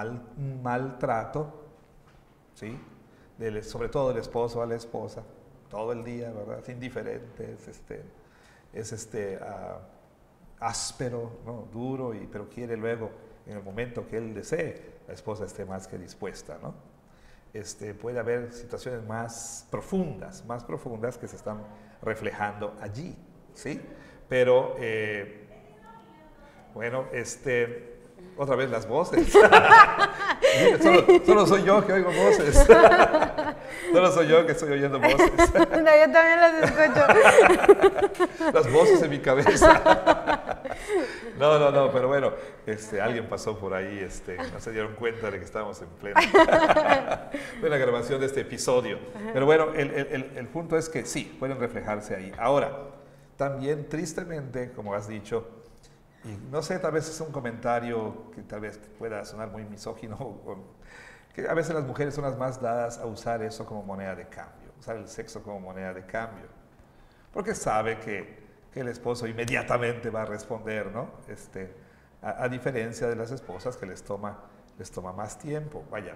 maltrato, ¿sí? Sobre todo del esposo a la esposa, todo el día, ¿verdad? Es indiferente, es áspero, ¿no? Duro, pero quiere luego, en el momento que él desee, la esposa esté más que dispuesta, ¿no? puede haber situaciones más profundas que se están reflejando allí, ¿sí? Pero, bueno, otra vez las voces. Solo soy yo que oigo voces. Solo soy yo que estoy oyendo voces. No, yo también las escucho. Las voces en mi cabeza. No, pero bueno, alguien pasó por ahí, no se dieron cuenta de que estábamos en plena grabación de este episodio. Pero bueno, el punto es que sí, pueden reflejarse ahí. Ahora, también tristemente, como has dicho, y no sé, tal vez es un comentario que tal vez pueda sonar muy misógino, que a veces las mujeres son las más dadas a usar eso como moneda de cambio, usar el sexo como moneda de cambio, porque sabe que el esposo inmediatamente va a responder, ¿no? A diferencia de las esposas que les toma más tiempo. Vaya,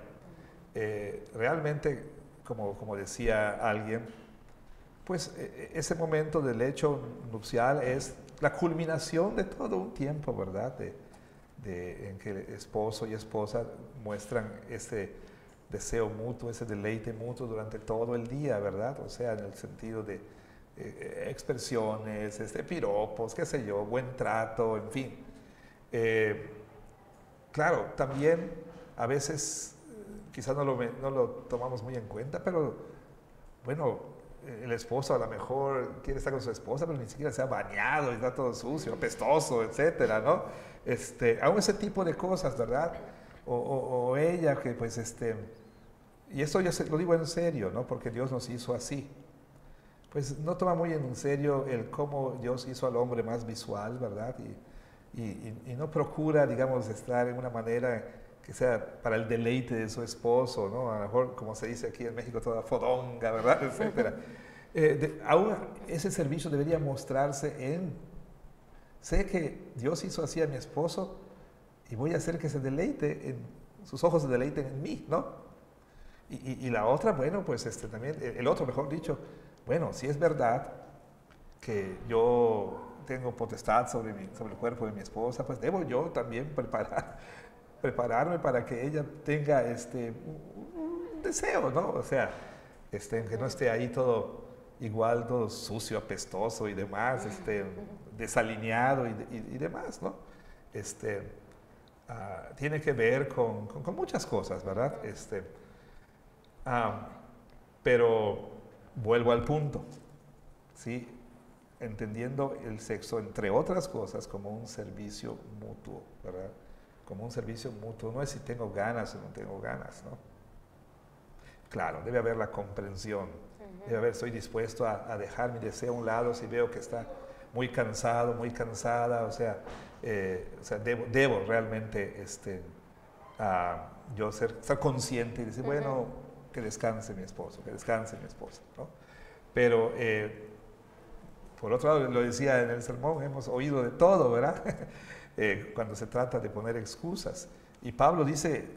realmente, como decía alguien, pues ese momento del hecho nupcial es la culminación de todo un tiempo, ¿verdad? En que el esposo y esposa muestran ese deseo mutuo, ese deleite mutuo durante todo el día, ¿verdad? O sea, en el sentido de expresiones, piropos, qué sé yo, buen trato, en fin. Claro, también a veces quizás no lo tomamos muy en cuenta, pero bueno, el esposo a lo mejor quiere estar con su esposa, pero ni siquiera se ha bañado, está todo sucio, apestoso, etcétera, ¿no? Aún ese tipo de cosas, ¿verdad? O ella que pues y esto yo lo digo en serio, ¿no? Porque Dios nos hizo así. Pues no toma muy en serio el cómo Dios hizo al hombre más visual, ¿verdad? Y no procura, digamos, estar en una manera que sea para el deleite de su esposo, ¿no? A lo mejor, como se dice aquí en México, toda fodonga, ¿verdad? Etcétera. Aún ese servicio debería mostrarse sé que Dios hizo así a mi esposo y voy a hacer que se deleite, sus ojos se deleiten en mí, ¿no? Y la otra, bueno, pues también, el otro, mejor dicho, bueno, si es verdad que yo tengo potestad sobre el cuerpo de mi esposa, pues debo yo también prepararme para que ella tenga un deseo, ¿no? O sea, que no esté ahí todo igual, todo sucio, apestoso y demás, desalineado y demás, ¿no? Tiene que ver con muchas cosas, ¿verdad? Pero vuelvo al punto, ¿sí? Entendiendo el sexo, entre otras cosas, como un servicio mutuo, ¿verdad? Como un servicio mutuo, no es si tengo ganas o no tengo ganas, ¿no? Claro, debe haber la comprensión, debe haber, estoy dispuesto a dejar mi deseo a un lado si veo que está muy cansado, muy cansada, o sea, debo realmente yo estar consciente y decir, bueno, que descanse mi esposo, ¿no? Pero, por otro lado, lo decía en el sermón, hemos oído de todo, ¿verdad? Cuando se trata de poner excusas. Y Pablo dice,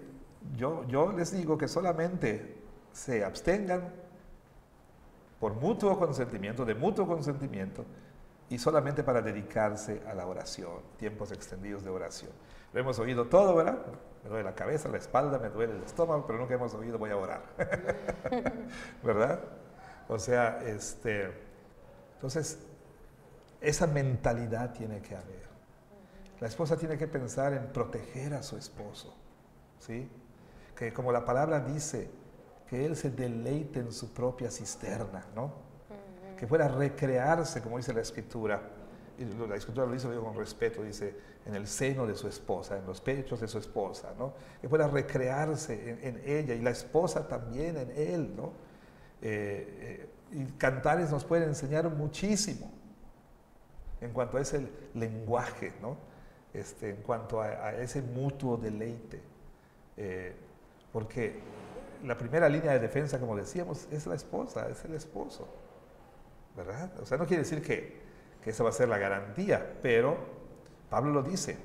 yo les digo que solamente se abstengan de mutuo consentimiento, y solamente para dedicarse a la oración, tiempos extendidos de oración. Lo hemos oído todo, ¿verdad? Me duele la cabeza, la espalda, me duele el estómago, pero nunca hemos oído voy a orar. ¿Verdad? O sea, entonces, esa mentalidad tiene que haber. La esposa tiene que pensar en proteger a su esposo, ¿sí? Que como la palabra dice, que él se deleite en su propia cisterna, ¿no? Que pueda recrearse, como dice la Escritura. Y la Escritura lo dice, lo digo con respeto, dice, en el seno de su esposa, en los pechos de su esposa, ¿no? Que pueda recrearse en ella y la esposa también en él, ¿no? Y Cantares nos puede enseñar muchísimo en cuanto a ese lenguaje, ¿no? En cuanto a ese mutuo deleite. Porque la primera línea de defensa, como decíamos, es la esposa, es el esposo, ¿verdad? O sea, no quiere decir que esa va a ser la garantía, pero Pablo lo dice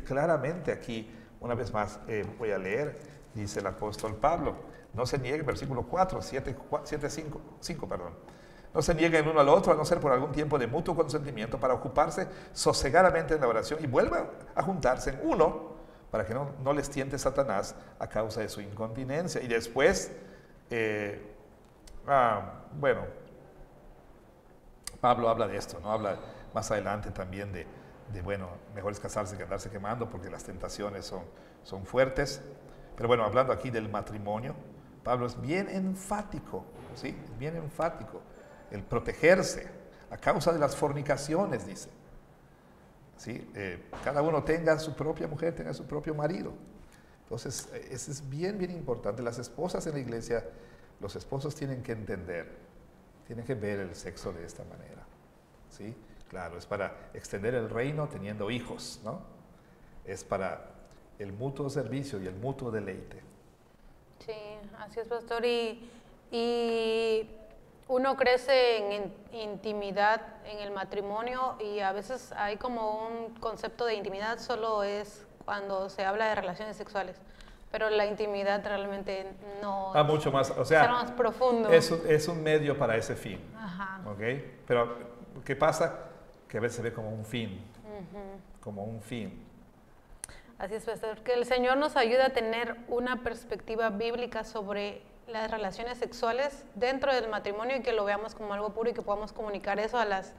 claramente aquí, una vez más voy a leer, dice el apóstol Pablo, no se niegue, versículo 4, 5, perdón. No se nieguen el uno al otro, a no ser por algún tiempo de mutuo consentimiento, para ocuparse sosegadamente en la oración y vuelvan a juntarse en uno, para que no les tiente Satanás a causa de su incontinencia. Y después, bueno, Pablo habla de esto, ¿no? Habla más adelante también de bueno, mejor es casarse que andarse quemando porque las tentaciones son fuertes. Pero bueno, hablando aquí del matrimonio, Pablo es bien enfático, ¿sí? Bien enfático. El protegerse a causa de las fornicaciones, dice. ¿Sí? Cada uno tenga su propia mujer, tenga su propio marido. Entonces, eso es bien importante. Las esposas en la iglesia, los esposos tienen que entender, tienen que ver el sexo de esta manera. ¿Sí? Claro, es para extender el reino teniendo hijos, ¿no? Es para el mutuo servicio y el mutuo deleite. Sí, así es, pastor. Y uno crece en intimidad en el matrimonio y a veces hay como un concepto de intimidad solo es cuando se habla de relaciones sexuales, pero la intimidad realmente no mucho más, o sea, es más profundo. Es un medio para ese fin. Ajá. ¿Ok? Pero, ¿qué pasa? Que a veces se ve como un fin, como un fin. Así es, pastor, que el Señor nos ayude a tener una perspectiva bíblica sobre las relaciones sexuales dentro del matrimonio y que lo veamos como algo puro y que podamos comunicar eso a las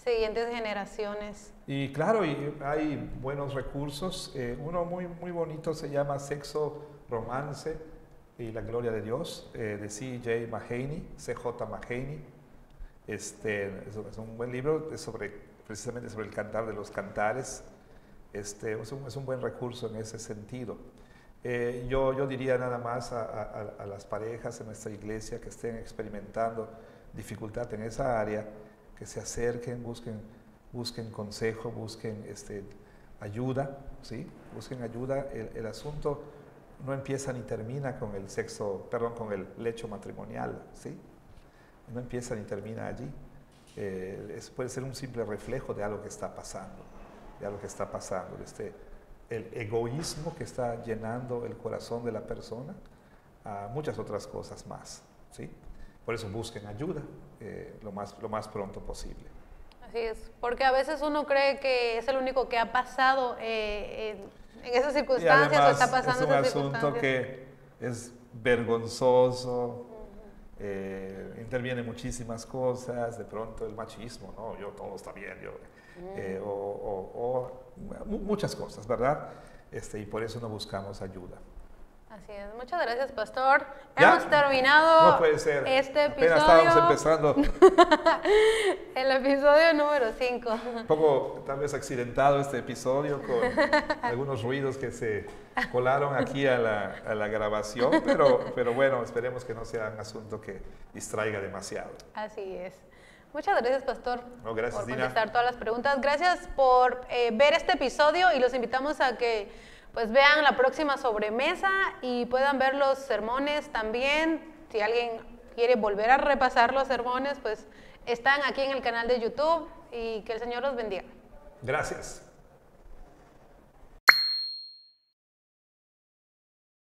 siguientes generaciones. Y claro, y hay buenos recursos. Uno muy bonito se llama Sexo, Romance y la Gloria de Dios, de C.J. Mahaney, C.J. Mahaney. Es un buen libro precisamente sobre el cantar de los cantares. Es un buen recurso en ese sentido. Yo diría nada más a las parejas en nuestra iglesia que estén experimentando dificultad en esa área, que se acerquen, busquen consejo, busquen ayuda, ¿sí? Busquen ayuda. El asunto no empieza ni termina con el con el lecho matrimonial, ¿sí? No empieza ni termina allí. Puede ser un simple reflejo de algo que está pasando, el egoísmo que está llenando el corazón de la persona, a muchas otras cosas más, ¿sí? Por eso busquen ayuda lo más pronto posible. Así es, porque a veces uno cree que es el único que ha pasado en esas circunstancias, y además, o está pasando esas es un asunto que es vergonzoso, interviene muchísimas cosas, de pronto el machismo, ¿no? Todo está bien, muchas cosas, ¿verdad? Y por eso no buscamos ayuda. Así es. Muchas gracias, pastor. ¿Ya? Hemos terminado No puede ser. este episodio. Apenas estábamos empezando. El episodio número 5. Un poco tal vez accidentado este episodio con algunos ruidos que se colaron aquí a la grabación, pero bueno, esperemos que no sea un asunto que distraiga demasiado. Así es. Muchas gracias, pastor, No, gracias, por Dina. contestar todas las preguntas. Gracias por ver este episodio y los invitamos a que pues vean la próxima sobremesa y puedan ver los sermones también. Si alguien quiere volver a repasar los sermones, pues están aquí en el canal de YouTube y que el Señor los bendiga. Gracias.